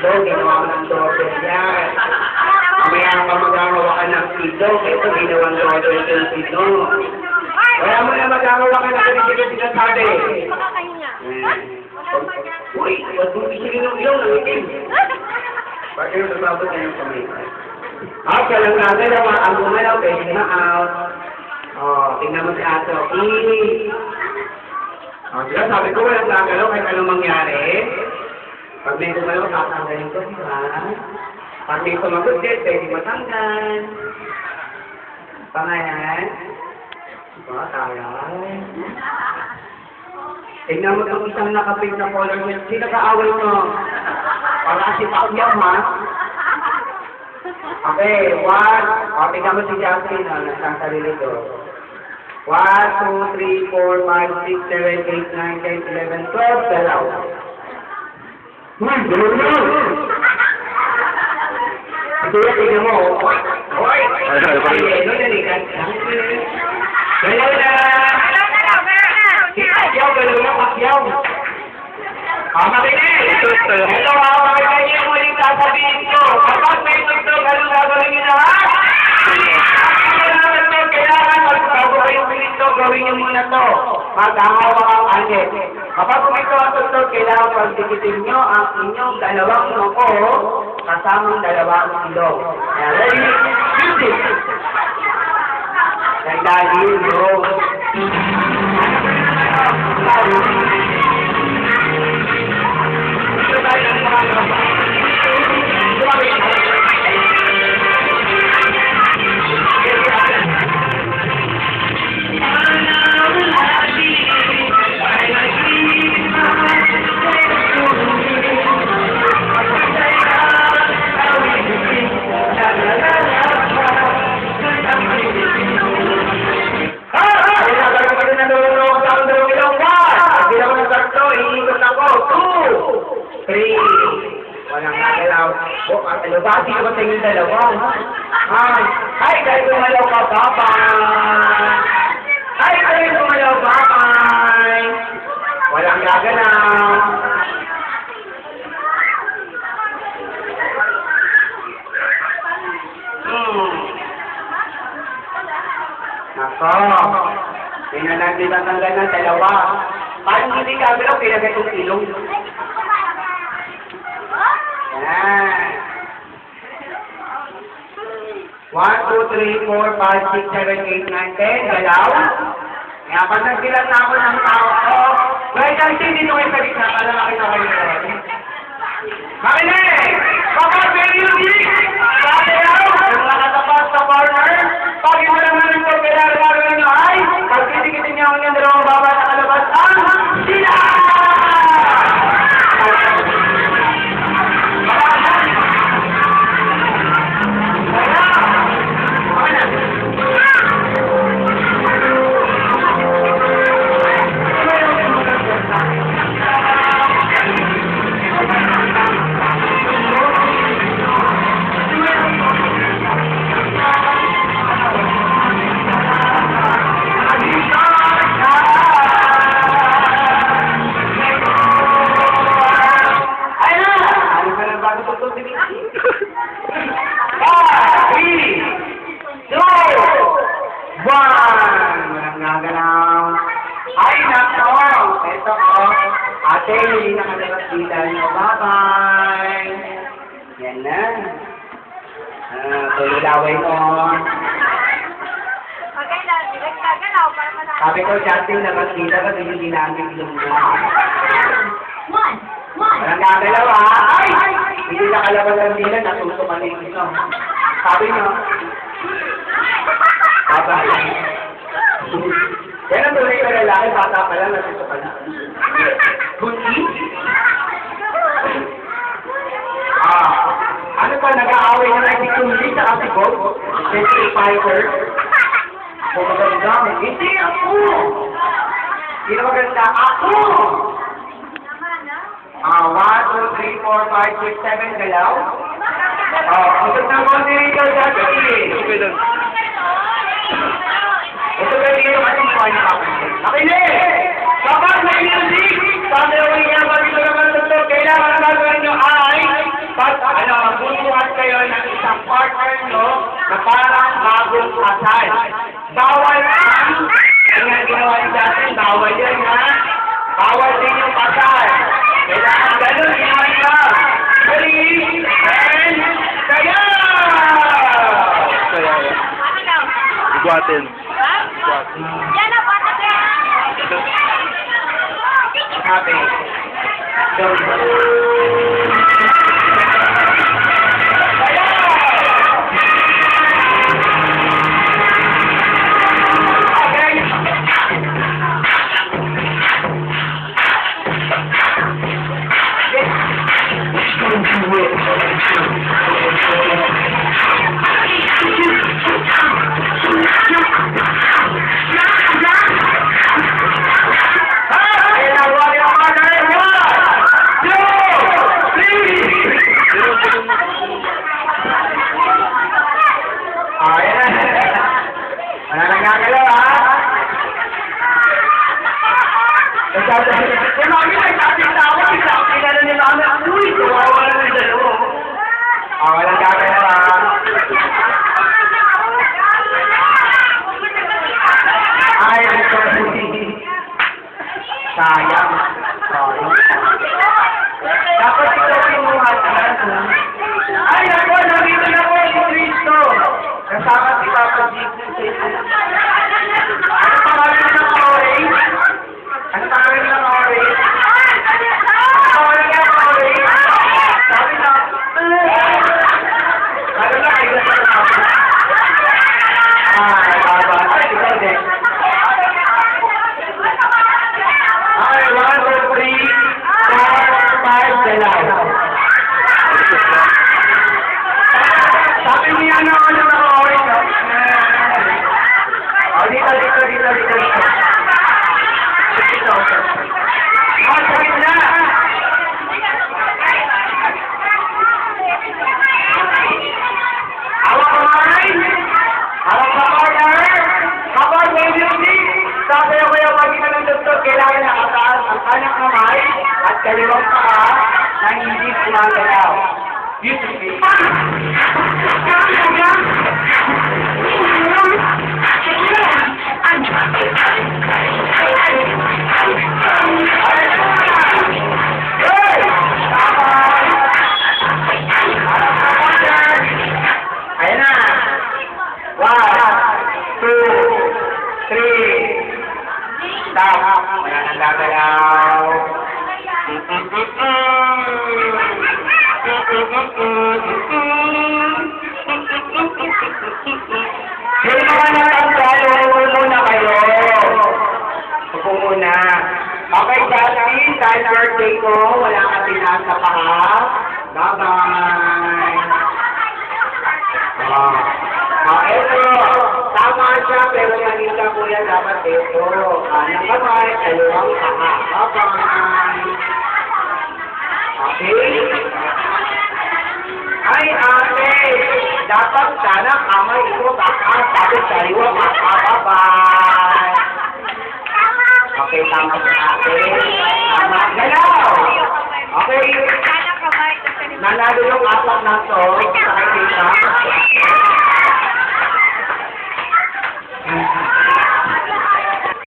itlog, ginawa ko ng doorbell yan. Mamaya ka magagawa ka ng itlog, ito ginawang doorbell yung itlog. Kaya mo na magagawa ka ng hindi ko sinasabi. Uy, ba't mo pisilin ng ilaw ng itim? Bakit yung nasabot na yung kamay? Okay, lang nagalawa, ang gumalaw, pwede na out. Tingnan mo si Ato. Diba, sabi ko, walang gagalaw kahit anong mangyari. Pag may gumalaw, tatanggalin ko, diba? Pag may sumagot din, pwede matanggal. Pangalan? Diba, tayo. Tingnan mo itong isang nakapig na color mo. Sino ka-away mo? Para kasi pakyam, ha? Okay, one. Tingnan mo si Justin, nasang sarili ko. 1, 2, 3, 4, 5, 6, 7, 8, 9, 10, 11, 12, dalaw. Gano'n mo! Tingnan mo. Hoy! Yelo, nalikan. Dalaw na! Pakyaw, dalaw na, pakyaw. Makinig! Hello, makinig niyo mo yung sasabihin ko. Kapag may tugtog, ano gagawin niyo na, ha? Kailangan magbago kayong pinito, gawin niyo muna to. Maghahawak ang anit. Kapag kumito ang tugtog, kailangan pagdikitin niyo ang inyong dalawang noko kasamang dalawang ilong. Ready? Music! Nagdali yun, bro. Bati ko sa inyong dalawa. Ay, kayo gumalaw ka, bye-bye. Ay, kayo gumalaw, bye-bye. Walang gagalaw. Nako. Pinanagdi ang tanggal ng dalawa. Paano hindi gagalaw, pinagay itong ilong? Yan. 1, 2, 3, 4, 5, 6, 7, 8, 9, 10. Galaw. Kaya pag nagbilang na ako ng tao, well, kasi dito kayo sa gitna, para makita kayo na. Makinig! Kapag may music, sasayaw, kung nakatapat sa corner, pag mo naman ito, kailangan gagawin nyo ay, pag titikitin niyo ang inyong dalawang baba na kalabas, ang sila! Ate, hindi nakalabas dito nyo. Bye-bye! Yan na. Tulilaway mo. Sabi ko, Justin, labas dito kasi hindi namin ilong mo. Walang gagalaw, ha? Ay! Hindi nakalabas ang dila, natutukan yung ito. Sabi nyo. Bye-bye. Yan ang tuloy na lalaki, bata pa lang, natutukan na. Bunti? Ano pa, nag-aaway na si Kunli sa si Bob? Si Piper? Kung maganda, hindi ako! Hindi na maganda, ako! 1, 2, 3, 4, 5, 6, 7, galaw? Gusto na mo nito dati. Okay lang. Ito ba yung ating point natin? Nakinig! Kapag may music, sabi ko niya, pag ito naman ito, kailangan gagawin nyo ay dapat, butuhan kayo ng isang partner nyo na parang bagong kasal. Bawal ang, yung ginawa ni Justin, bawal yan ha. Bawal din yung kasal. Kailangan ganun, ginawa nyo. Ready? And, kaya! Iguatin. Yan na, patas yan! Happy. Wala nang gagalaw, ha? Kung mami nagsasabi na ako, pinano nila kami, uy, wala na nila, no? Walang gagalaw, ha? Ay, ang sorry. Sayang. Sorry. Dapat ito pinuhat na, no? Ay, ako, nandito na po si Cristo. Kasama si Papa Jesus. Ano pangalan ng orange? Ano pangalan ng orange? Ano pangalan ng orange? Sabi na, ano na kayo na sa mga? Baba. Ay, ikaw din. Ay, 1, 2, 3, 4, 5, dalaw. Sabi niya na ako ng mga orange. Dito. Masakit na! Hawak kamay! Hawak sa partner! Kapag may music, sabi ako yung magina ng doktor, kailangan nakataas ang kanyang kamay at kaliwang paa na hindi gumagalaw. Music. Ayan na. 1, 2, 3. Stop. Wala nang gagalaw. Yung mga natanggal, upo muna kayo. Upo muna. Okay, Justin, dahil birthday ko, wala ka tinaas sa paha. Bye-bye. Eto, tama siya, pero nanita ko yan dapat ito. Kanang kamay, kaliwang paha. Bye-bye. Okay? Ay, ate, dapat sana kamay ito takas, tapos kaliwa makababay. Okay, tama si ate. Tama, galaw! Okay, nanalo yung apat na to, sa kay Tita.